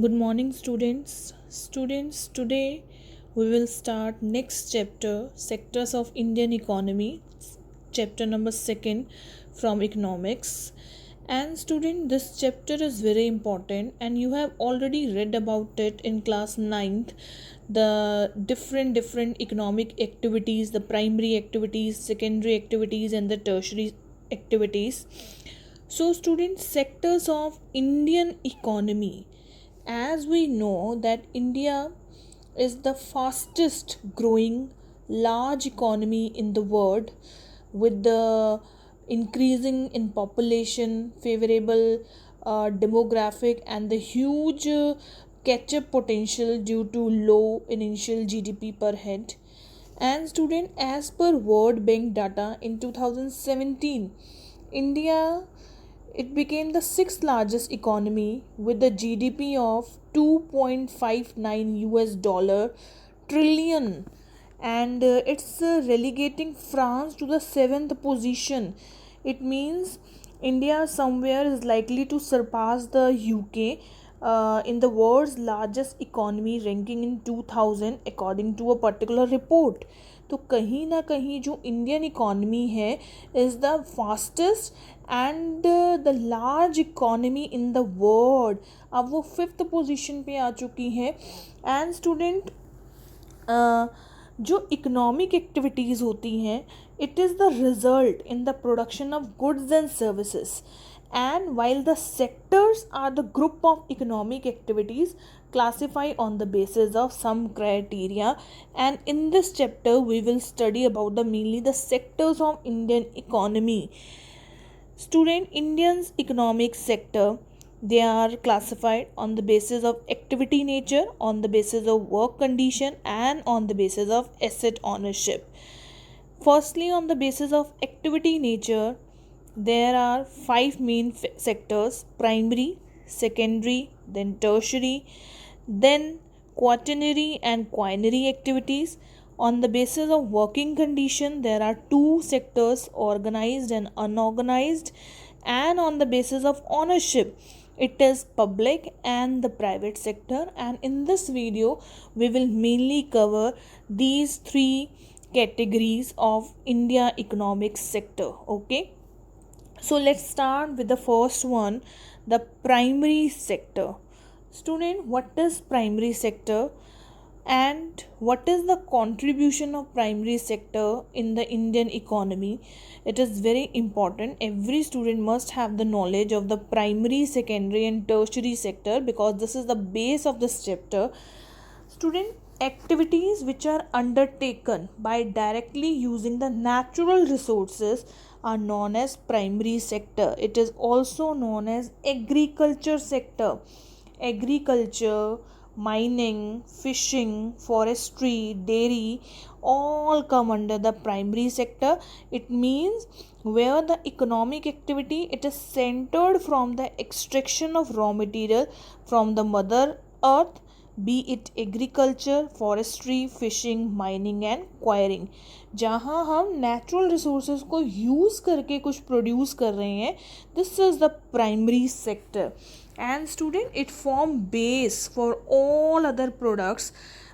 Good morning, students. Students, today we will start next chapter, Sectors of Indian Economy, chapter number 2 from economics. And student, this chapter is very important and you have already read about it in class ninth. The different economic activities, the primary activities, secondary activities and the tertiary activities. So students, sectors of Indian economy, as we know that India is the fastest growing large economy in the world, with the increasing in population, favorable demographic and the huge catch up potential due to low initial GDP per head. And student, as per World Bank data in 2017, India, it became the sixth largest economy with a GDP of 2.59 US dollar trillion, and it's relegating France to the seventh position. It means India somewhere is likely to surpass the UK in the world's largest economy ranking in 2000 according to a particular report. तो कहीं ना कहीं जो Indian economy है is the fastest and the large economy in the world. अब वो fifth position पे आ चुकी है. एंड स्टूडेंट, जो इकोनॉमिक एक्टिविटीज़ होती हैं, it is the result in the production of goods and services, and while the sectors are the group of economic activities classified on the basis of some criteria. And in this chapter we will study about the mainly the sectors of Indian economy. Student, Indians economic sector, they are classified on the basis of activity nature, on the basis of work condition and on the basis of asset ownership. Firstly, on the basis of activity nature, there are five main sectors: primary, secondary, then tertiary, then quaternary and quinary activities. On the basis of working condition, there are two sectors: organized and unorganized. And on the basis of ownership, it is public and the private sector. And in this video, we will mainly cover these three categories of India economic sector. Okay, so let's start with the first one, the primary sector. Student, what is primary sector and what is the contribution of primary sector in the Indian economy? It is very important. Every student must have the knowledge of the primary, secondary and tertiary sector because this is the base of this chapter. Student, activities which are undertaken by directly using the natural resources are known as primary sector. It is also known as agriculture sector. Agriculture, mining, fishing, forestry, dairy all come under the primary sector. It means where the economic activity, it is centered from the extraction of raw material from the mother earth, be it agriculture, forestry, fishing, mining and enquiring. जहाँ हम natural resources को use करके कुछ produce कर रहे हैं, this is the primary sector. And student, it form base for all other products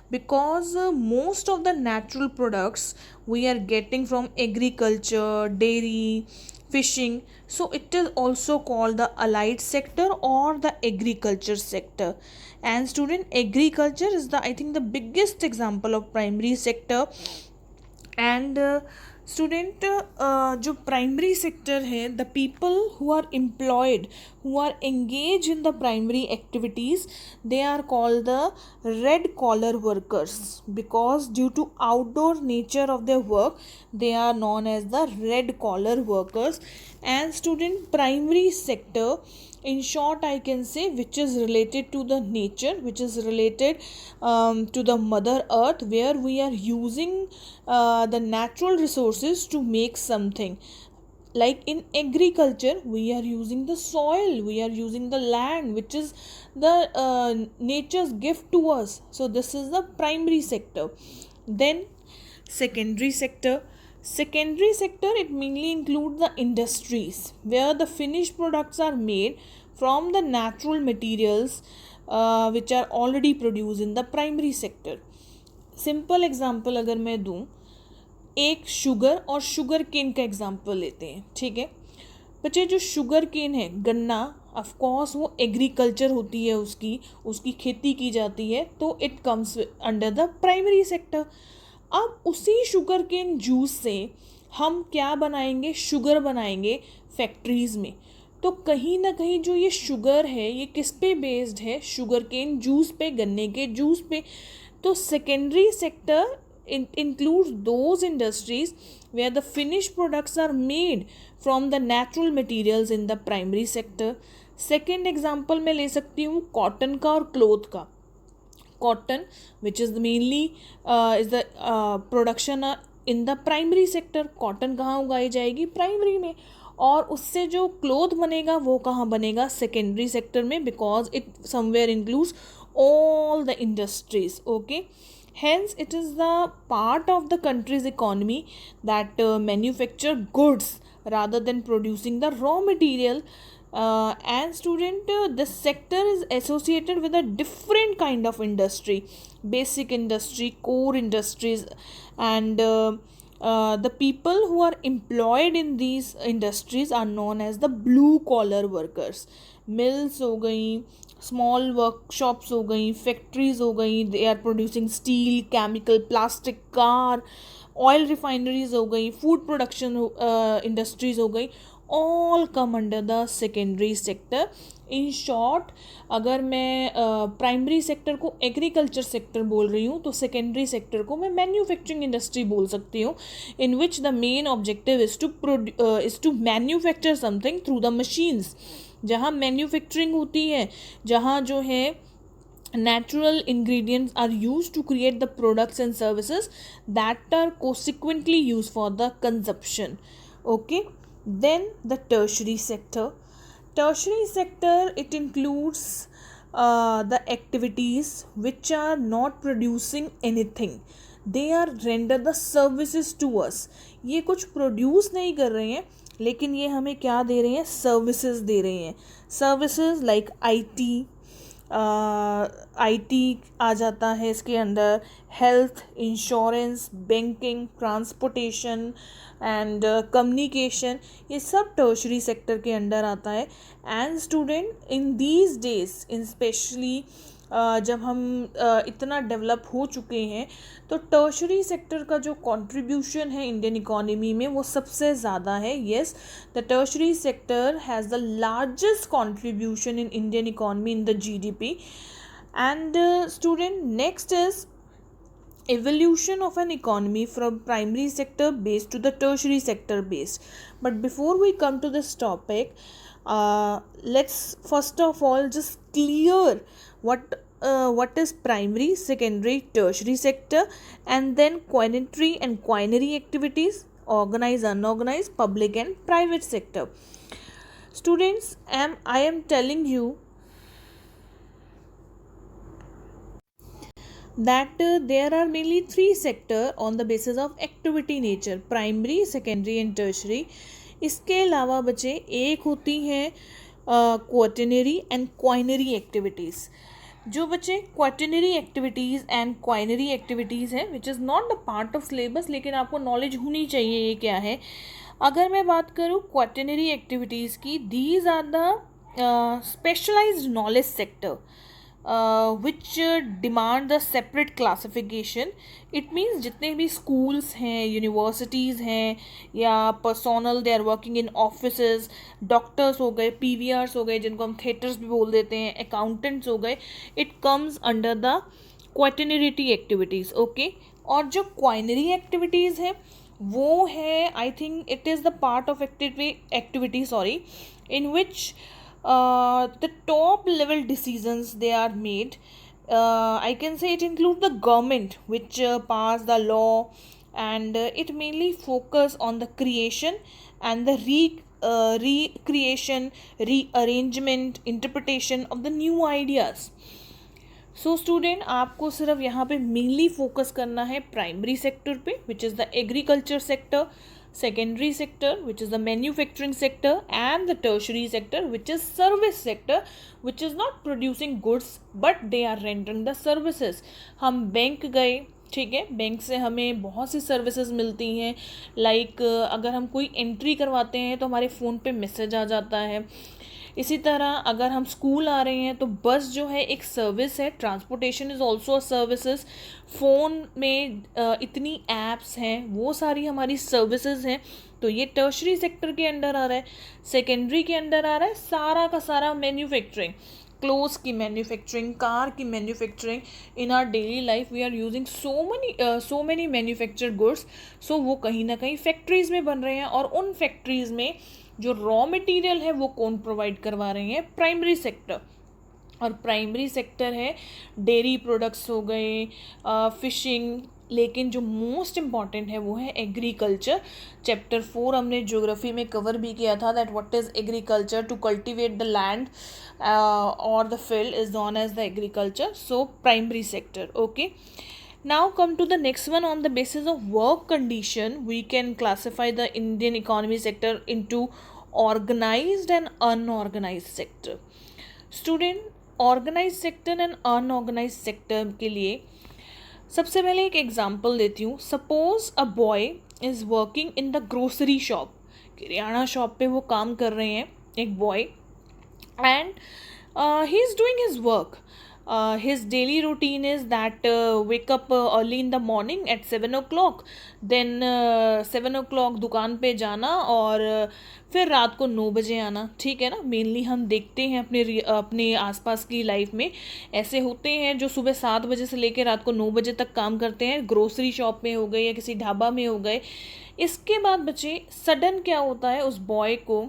because most of the natural products we are getting from agriculture, dairy, fishing. So it is also called the allied sector or the agriculture sector. And student, agriculture is the, I think, the biggest example of primary sector. And student, जो primary sector है, the people who are employed, who are engage in the primary activities, they are called the red collar workers because due to outdoor nature of their work they are known as the red collar workers. And student, primary sector, in short I can say, which is related to the nature, which is related to the mother earth, where we are using the natural resources to make something. Like in agriculture, we are using the soil, we are using the land, which is the nature's gift to us. So this is the primary sector. Then secondary sector. Secondary sector, it mainly includes the industries where the finished products are made from the natural materials which are already produced in the primary sector. Simple example अगर मैं दूं, एक sugar और sugar cane का example लेते हैं, ठीक है बच्चे. जो शुगर केन है, गन्ना, ऑफ कोर्स वो एग्रीकल्चर होती है, उसकी खेती की जाती है, तो it comes under the primary sector. अब उसी शुगर केन जूस से हम क्या बनाएंगे, शुगर बनाएंगे फैक्ट्रीज़ में. तो कहीं ना कहीं जो ये शुगर है ये किस पे बेस्ड है, शुगर केन जूस पे, गन्ने के जूस पे. तो secondary sector includes those industries where the finished products are made from the natural materials in the primary sector. Second example मैं ले सकती हूँ कॉटन का और क्लोथ का. Cotton which is mainly is the production in the primary sector. Cotton कहाँ उगाई जाएगी, प्राइमरी में. और उससे जो क्लोथ बनेगा वो कहाँ बनेगा, सेकेंडरी सेक्टर में, because it somewhere includes all the industries. Okay, hence it is the part of the country's economy that manufacture goods rather than producing the raw material. And student, this sector is associated with a different kind of industry, basic industry, core industries, and the people who are employed in these industries are known as the blue collar workers. Mills हो गई, small workshops हो गई, factories हो गई, they are producing steel, chemical, plastic, car, oil refineries हो गई, food production industries हो गई, all come under the secondary sector. In short, अगर मैं प्राइमरी सेक्टर को एग्रीकल्चर सेक्टर बोल रही हूँ तो सेकेंडरी सेक्टर को मैं मैन्युफैक्चरिंग इंडस्ट्री बोल सकती हूँ, in which the main objective is to manufacture something through the machines. जहाँ मैन्युफैक्चरिंग होती है, जहाँ जो है natural ingredients are used to create the products and services that are consequently used for the consumption. Okay, then the tertiary sector. Tertiary sector, it includes the activities which are not producing anything, they are render the services to us. ये कुछ produce नहीं कर रहे हैं लेकिन ये हमें क्या दे रहे हैं, सर्विसेज दे रहे हैं. सर्विसेज लाइक आईटी आ जाता है इसके अंदर, health, insurance, banking, transportation and communication, ये सब टर्शरी सेक्टर के अंडर आता है. And student, in these days, in specially जब हम इतना डेवलप हो चुके हैं, तो टर्शरी सेक्टर का जो कंट्रीब्यूशन है इंडियन इकोनॉमी में वो सबसे ज़्यादा है. Yes, the tertiary sector has the largest contribution in Indian economy in the GDP. And student, next is evolution of an economy from primary sector based to the tertiary sector based. But before we come to this topic, let's first of all just clear what is primary, secondary, tertiary sector, and then quaternary and quinary activities, organized, unorganized, public and private sector. Students, I am telling you that there are mainly three sectors on the basis of activity nature: primary, secondary and tertiary. इसके अलावा बच्चे एक होती हैं quaternary and quinary activities. जो बच्चे quaternary activities and quinary activities हैं, which is not the part of syllabus, लेकिन आपको नॉलेज होनी चाहिए ये क्या है. अगर मैं बात करूँ quaternary activities की, these are the specialized knowledge sector which demand the separate classification. It means जितने भी schools हैं, universities हैं, या personnel they are working in offices, doctors हो गए, PVRs हो गए जिनको हम theatres भी बोल देते हैं, accountants हो गए, it comes under the quaternary activities. Okay, और जो quinary activities है वो है, I think it is the part of activity in which the top level decisions they are made. I can say it includes the government which pass the law, and it mainly focus on the creation and the recreation, rearrangement, interpretation of the new ideas. So student, आपको सिर्फ यहाँ पे mainly focus करना है primary sector पे, which is the agriculture sector, secondary sector, which is the manufacturing sector, and the tertiary sector, which is service sector, which is not producing goods but they are rendering the services. हम bank गए, ठीक है, bank से हमें बहुत सी services मिलती हैं, like अगर हम कोई एंट्री करवाते हैं तो हमारे फ़ोन पे मैसेज आ जाता है. इसी तरह अगर हम स्कूल आ रहे हैं तो बस जो है एक सर्विस है, transportation is also a services. Phone में इतनी ऐप्स हैं, वो सारी हमारी सर्विसेज हैं. तो ये टर्शरी सेक्टर के अंडर आ रहा है. सेकेंडरी के अंडर आ रहा है सारा का सारा मैन्युफैक्चरिंग, क्लोथ्स की मैन्युफैक्चरिंग, कार की manufacturing. In our daily life we are using so many manufactured goods. So वो कहीं ना कहीं फैक्ट्रीज़ में बन रहे हैं, और उन फैक्ट्रीज़ में जो रॉ मटेरियल है वो कौन प्रोवाइड करवा रहे हैं? Primary sector. और प्राइमरी सेक्टर है डेयरी प्रोडक्ट्स हो गए, फिशिंग, लेकिन जो मोस्ट इम्पॉर्टेंट है वो है एग्रीकल्चर. चैप्टर 4 हमने ज्योग्राफी में कवर भी किया था, that what is agriculture. To cultivate the land और the field is known as the agriculture. So primary sector. Okay, now come to the next one. On the basis of work condition we can classify the Indian economy sector into organized and unorganized sector. Student, organized sector and unorganized sector के लिए सबसे पहले एक example देती हूँ. Suppose a boy is working in the grocery shop. Kirana shop पे वो काम कर रहे हैं, एक boy, and he is doing his work. His daily routine is that wake up early in the morning at 7 o'clock, then 7 o'clock दुकान पे जाना, और फिर रात को 9 बजे आना. ठीक है ना. मेनली हम देखते हैं अपने आसपास की लाइफ में ऐसे होते हैं जो सुबह 7 बजे से लेकर रात को 9 बजे तक काम करते हैं, ग्रोसरी शॉप में हो गए या किसी ढाबा में हो गए. इसके बाद बच्चे सडन क्या होता है, उस बॉय को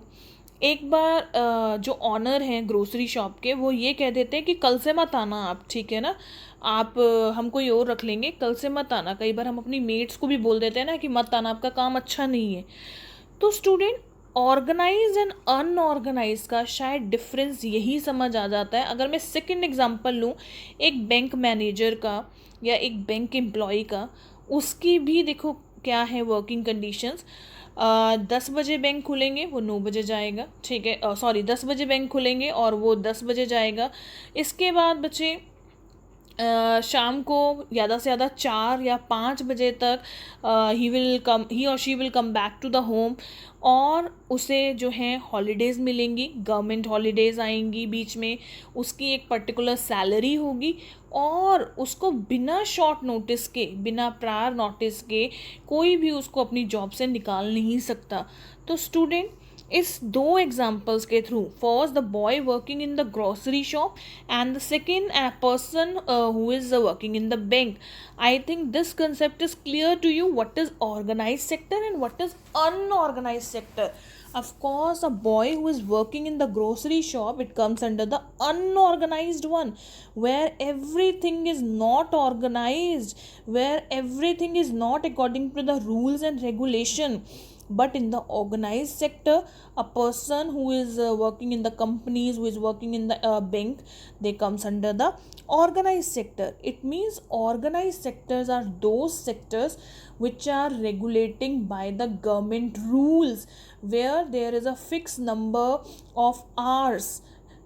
एक बार जो ऑनर हैं ग्रोसरी शॉप के, वो ये कह देते हैं कि कल से मत आना आप, ठीक है ना, आप हम कोई और रख लेंगे, कल से मत आना. कई बार हम अपनी मेट्स को भी बोल देते हैं ना कि मत आना, आपका काम अच्छा नहीं है. तो स्टूडेंट, ऑर्गेनाइज एंड अनऑर्गेनाइज का शायद डिफरेंस यही समझ आ जाता है. अगर मैं सेकंड एग्जांपल लूँ, एक बैंक मैनेजर का या एक बैंक एम्प्लॉय का, उसकी भी देखो क्या है वर्किंग कंडीशंस. 10 बजे बैंक खुलेंगे, वो 9 बजे जाएगा, ठीक है. सॉरी, 10 बजे बैंक खुलेंगे और वो 10 बजे जाएगा. इसके बाद बच्चे शाम को ज़्यादा से ज़्यादा 4 या 5 बजे तक ही और she will come back to the home, और उसे जो है हॉलीडेज़ मिलेंगी, गवर्नमेंट हॉलीडेज़ आएंगी बीच में, उसकी एक पर्टिकुलर सैलरी होगी, और उसको बिना शॉर्ट नोटिस के, बिना प्रायर नोटिस के कोई भी उसको अपनी जॉब से निकाल नहीं सकता. तो स्टूडेंट, इस दो एग्जाम्पल्स के through, first the boy working in the grocery shop and the second person who is working in the bank, I think this concept is clear to you what is organised sector and what is unorganized sector. Of course, a boy who is working in the grocery shop, it comes under the unorganized one, where everything is not organized, where everything is not according to the rules and regulation. But in the organized sector, a person who is working in the companies, who is working in the bank, they comes under the organized sector. It means organized sectors are those sectors which are regulating by the government rules, where there is a fixed number of hours,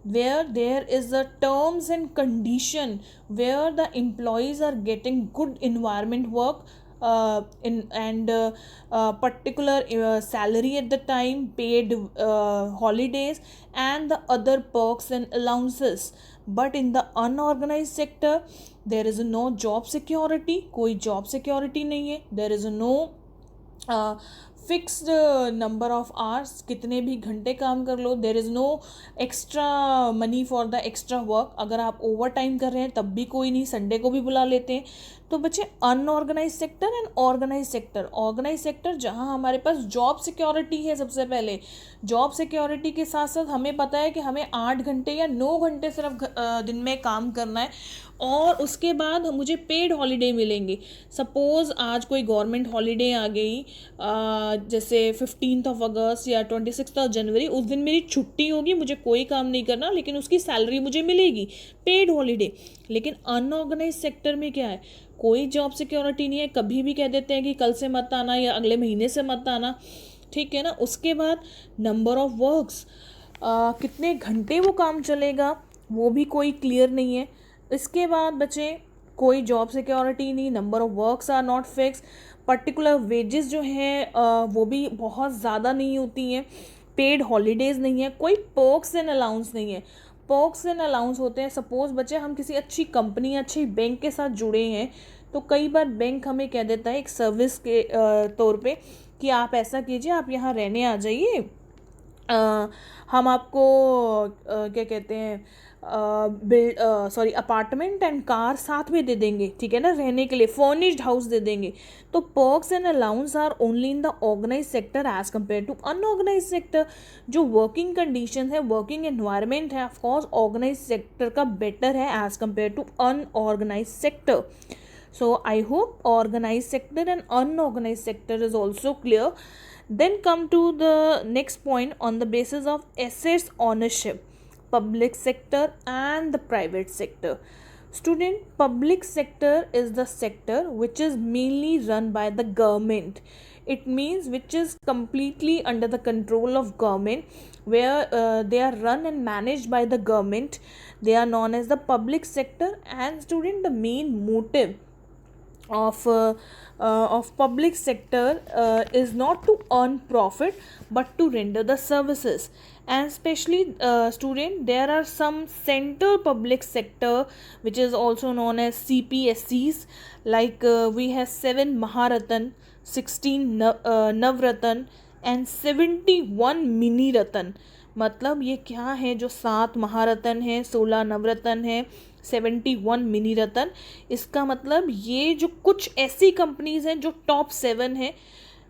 where there is a terms and condition, where the employees are getting good environment work, particular salary at the time, paid holidays, and the other perks and allowances. But in the unorganized sector, there is no job security, कोई job security नहीं है. There is no fixed number of hours, कितने भी घंटे काम कर लो. There is no extra money for the extra work. अगर आप ओवर टाइम कर रहे हैं तब भी कोई नहीं, संडे को भी बुला लेते हैं. तो बच्चे, unorganise sector and organise sector. Organise sector जहाँ हमारे पास जॉब सिक्योरिटी है. सबसे पहले जॉब सिक्योरिटी के साथ साथ हमें पता है कि हमें 8 घंटे या 9 घंटे सिर्फ दिन में काम करना है, और उसके बाद मुझे पेड हॉलीडे मिलेंगे. सपोज़ आज कोई गवर्नमेंट हॉलीडे आ गई, जैसे 15 अगस्त या 26 जनवरी, उस दिन मेरी छुट्टी होगी, मुझे कोई काम नहीं करना, लेकिन उसकी सैलरी मुझे मिलेगी, पेड हॉलीडे. लेकिन अनऑर्गेनाइज सेक्टर में क्या है, कोई जॉब सिक्योरिटी नहीं है, कभी भी कह देते हैं कि कल से मत आना या अगले महीने से मत आना, ठीक है ना। उसके बाद नंबर ऑफ वर्क्स, कितने घंटे वो काम चलेगा वो भी कोई क्लियर नहीं है। इसके बाद बचे कोई जॉब सिक्योरिटी नहीं, number of works are not fix, particular wages जो हैं वो भी बहुत ज़्यादा नहीं होती हैं, पेड हॉलीडेज़ नहीं है, कोई पर्क्स एंड अलाउंस नहीं है। पर्क्स एंड अलाउंस होते हैं, सपोज बच्चे हम किसी अच्छी कंपनी अच्छी बैंक के साथ जुड़े हैं तो कई बार बैंक हमें कह देता है एक सर्विस के तौर पे कि आप ऐसा कीजिए, आप यहाँ रहने आ जाइए, हम आपको क्या कहते हैं अपार्टमेंट एंड कार साथ में दे देंगे, ठीक है ना, रहने के लिए फर्निश्ड हाउस दे देंगे। तो perks and allowance are only in the organise sector as compare to unorganise sector. जो वर्किंग कंडीशन है, वर्किंग एनवायरमेंट है, ऑफकोर्स ऑर्गेनाइज सेक्टर का बेटर है as compare to unorganise sector. So I hope organized sector and unorganized sector is also clear. Then come to the next point on the basis of assets ownership, public sector and the private sector. Student, public sector is the sector which is mainly run by the government. It means which is completely under the control of government, where they are run and managed by the government. They are known as the public sector. And student, the main motive of public sector is not to earn profit but to render the services. And especially student, there are some central public sector which is also known as CPSCs, like we have 7 Maharatan, 16 Navratan and 71 Mini Ratan. मतलब ये क्या है, जो 7 महारत्न है, 16 नवरत्न है, 71 mini रत्न, इसका मतलब ये जो कुछ ऐसी कंपनीज हैं जो टॉप 7 है,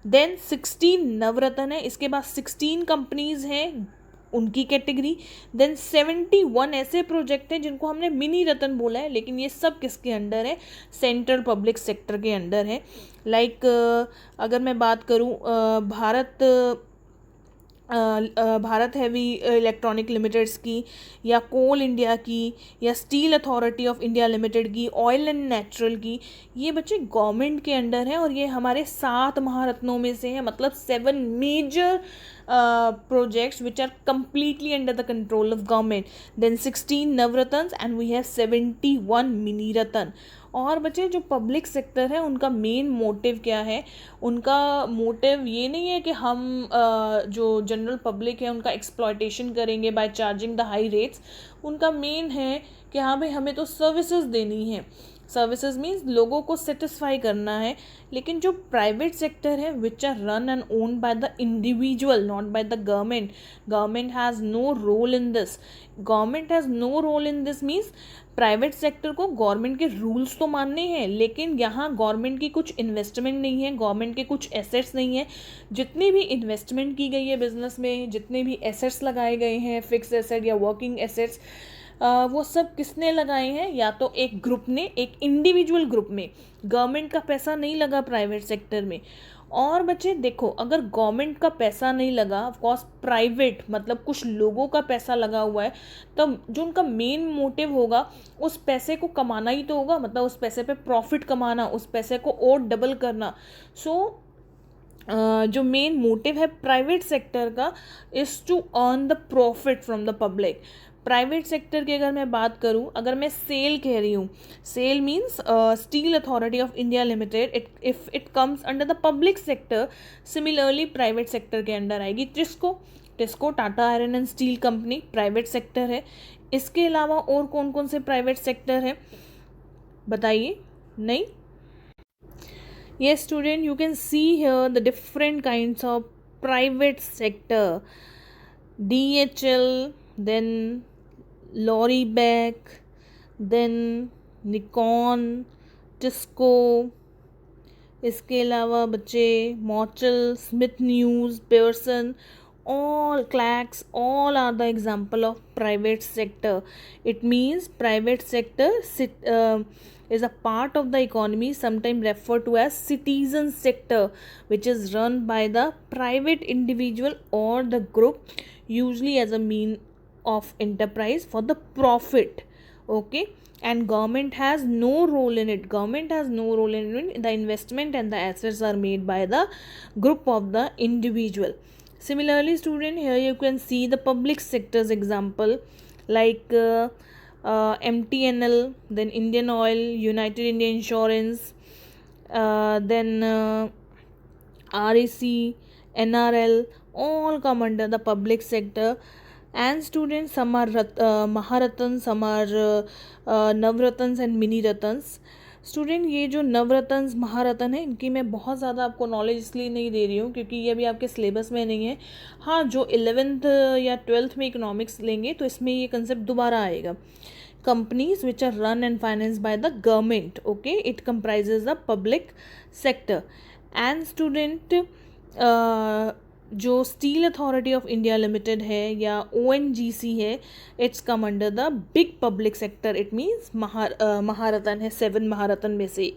देन 16 नवरत्न है, इसके बाद 16 कंपनीज हैं उनकी कैटेगरी, देन 71 ऐसे प्रोजेक्ट हैं जिनको हमने मिनी रत्न बोला है, लेकिन ये सब किसके अंडर है, सेंट्रल पब्लिक सेक्टर के अंडर है. लाइक अगर मैं बात करूँ भारत हैवी इलेक्ट्रॉनिक लिमिटेड्स की, या कोल इंडिया की, या steel authority of India limited की, ऑयल एंड नेचुरल की, ये बच्चे गवर्नमेंट के अंडर हैं और ये हमारे 7 महारत्नों में से हैं. मतलब 7 major projects which are completely under the control of government. Then 16 navratans and we have 71 mini ratan. और बच्चे जो पब्लिक सेक्टर है उनका मेन मोटिव क्या है, उनका मोटिव ये नहीं है कि हम जो जनरल पब्लिक है उनका एक्सप्लॉयटेशन करेंगे by charging the high rates. उनका मेन है कि हाँ भाई हमें तो सर्विसेज देनी है. सर्विसेज मीन्स लोगों को सेटिस्फाई करना है. लेकिन जो प्राइवेट सेक्टर है which are run and owned by the individual, not by the government. Government has no role in this. Government has no role in this means private sector को government के rules तो मानने हैं, लेकिन यहाँ government की कुछ इन्वेस्टमेंट नहीं है, गवर्नमेंट के कुछ एसेट्स नहीं है. जितनी भी इन्वेस्टमेंट की गई है बिजनेस में, जितने भी एसेट्स लगाए गए हैं, फिक्स एसेट या वर्किंग एसेट्स, वो सब किसने लगाए हैं, या तो एक ग्रुप ने, एक इंडिविजुअल ग्रुप में. गवर्नमेंट का पैसा नहीं लगा प्राइवेट सेक्टर में. और बच्चे देखो, अगर गवर्नमेंट का पैसा नहीं लगा, ऑफकोर्स प्राइवेट मतलब कुछ लोगों का पैसा लगा हुआ है, तब जो उनका मेन मोटिव होगा उस पैसे को कमाना ही तो होगा. मतलब उस पैसे पे प्रॉफिट कमाना, उस पैसे को और डबल करना. सो जो मेन मोटिव है प्राइवेट सेक्टर का is to earn the profit from the public. Private sector की अगर मैं बात करूं, अगर मैं सेल कह रही हूँ, SAIL means Steel authority of India Limited, if it comes under the public sector. Similarly private sector के अंडर आएगी TISCO Tata Iron and Steel Company, private sector है. इसके अलावा और कौन कौन से प्राइवेट सेक्टर है बताइए. नहीं, yes student, you can see here the different kinds of private sector. DHL, then Lorryback, then Nikon, Tisco. इसके अलावा बच्चे मॉचल, स्मिथ न्यूज़, Pearson, all clacks, all are the example of private sector. It means private sector is a part of the economy, sometimes referred to as citizen sector, which is run by the private individual or the group, usually as a mean of enterprise for the profit Okay, and government has no role in it. Government has no role in it. The investment and the assets are made by the group of the individual. Similarly, student, here you can see the public sector's example, like MTNL, then Indian Oil, United India Insurance, then REC, NRL, all come under the public sector. And students, some are Maharatans, some are Navratans and Mini Ratans. Student, ये जो नवरत्न महारत्न है, इनकी मैं बहुत ज़्यादा आपको knowledge इसलिए नहीं दे रही हूँ क्योंकि ये अभी आपके सिलेबस में नहीं है. हाँ, जो 11th या 12th में इकोनॉमिक्स लेंगे तो इसमें ये कंसेप्ट दोबारा आएगा. Companies which are run and financed by the government, okay, it comprises the public sector. And student, जो steel authority of India limited है या ONGC है, it's come under the big public sector. It means Maharatna है, 7 महारत्न में से.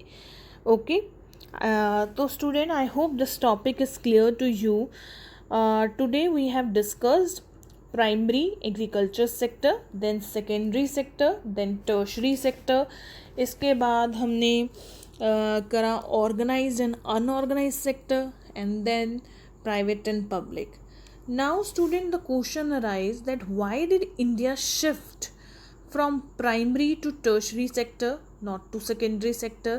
Okay, तो student, I hope this topic is clear to you. Today we have discussed primary agriculture sector, then secondary sector, then tertiary sector. इसके बाद हमने करा organized and unorganized sector, and then private and public. Now student, the question arises that why did India shift from primary to tertiary sector, not to secondary sector?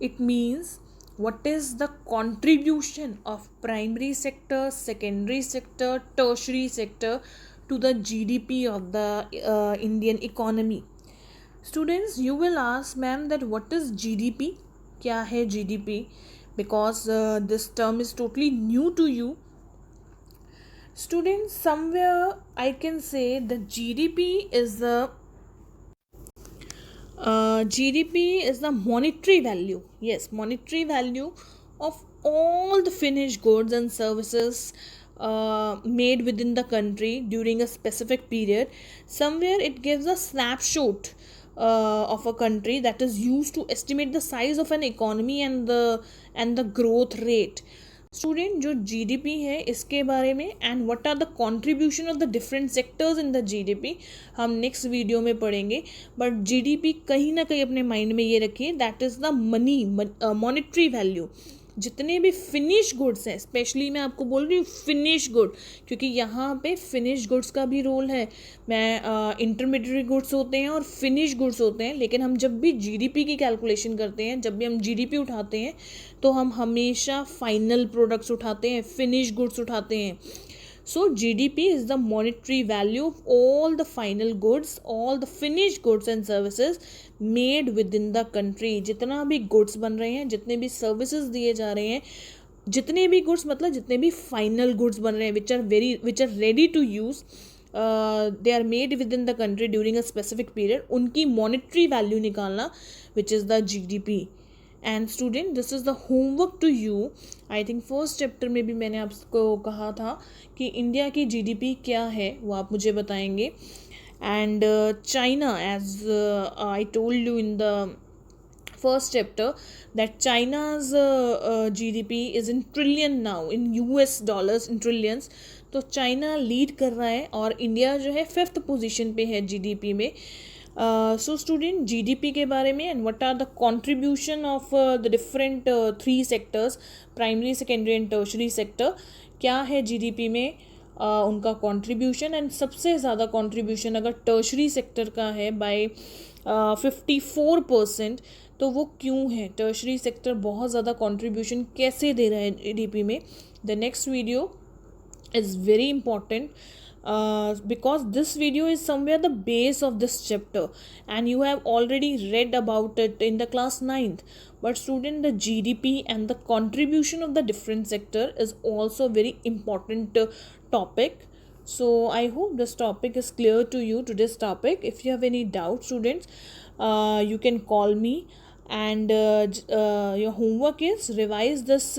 It means, what is the contribution of primary sector, secondary sector, tertiary sector to the GDP of the Indian economy? Students, you will ask, ma'am, that what is GDP? क्या है GDP? Because this term is totally new to you. Students, somewhere I can say the GDP is the monetary value. Yes, monetary value of all the finished goods and services made within the country during a specific period. Somewhere it gives a snapshot of a country that is used to estimate the size of an economy and the growth rate. Student, जो GDP है इसके बारे में and what are the contribution of the different sectors in the GDP हम next video में पढ़ेंगे. But GDP कहीं ना कहीं अपने माइंड में ये रखिए, that is the money, monetary value. जितने भी फिनिश गुड्स हैं, स्पेशली मैं आपको बोल रही हूँ फिनिश गुड, क्योंकि यहाँ पे फिनिश गुड्स का भी रोल है. मैं इंटरमीडिएट गुड्स होते हैं और फिनिश गुड्स होते हैं, लेकिन हम जब भी GDP की कैलकुलेशन करते हैं, जब भी हम GDP उठाते हैं, तो हम हमेशा फाइनल प्रोडक्ट्स उठाते हैं, फिनिश गुड्स उठाते हैं. So GDP is the monetary value of all the final goods, all the finished goods and services made within the country. जितना भी goods बन रहे हैं, जितने भी services दिए जा रहे हैं, जितने भी goods मतलब जितने भी final goods बन रहे हैं, which are ready to use, they are made within the country during a specific period, उनकी monetary value निकालना, which is the GDP. And student, this is the homework to you. I think first chapter में भी मैंने आपको कहा था कि India की GDP क्या है, वो आप मुझे बताएंगे. And China, as I told you in the first chapter, that China's GDP is in trillion now, in US dollars, in trillions. तो चाइना लीड कर रहा है और इंडिया जो है 5th पोजीशन पे है GDP में. So student, GDP के बारे में and what are the contribution of the different 3 sectors, primary, secondary and tertiary sector, क्या है GDP में उनका contribution, and सबसे ज़्यादा contribution अगर tertiary sector का है by 54%, तो वो क्यों है? tertiary sector बहुत ज़्यादा contribution कैसे दे रहा है GDP में? The next video is very important. Because this video is somewhere the base of this chapter and you have already read about it in the class 9th. But student, the GDP and the contribution of the different sector is also very important topic. So I hope this topic is clear to you, to this topic. If you have any doubt, students, you can call me, and your homework is revise this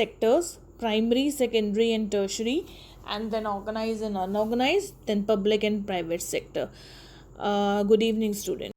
sectors, primary, secondary and tertiary, and then organized and unorganized, then public and private sector. Good evening, students.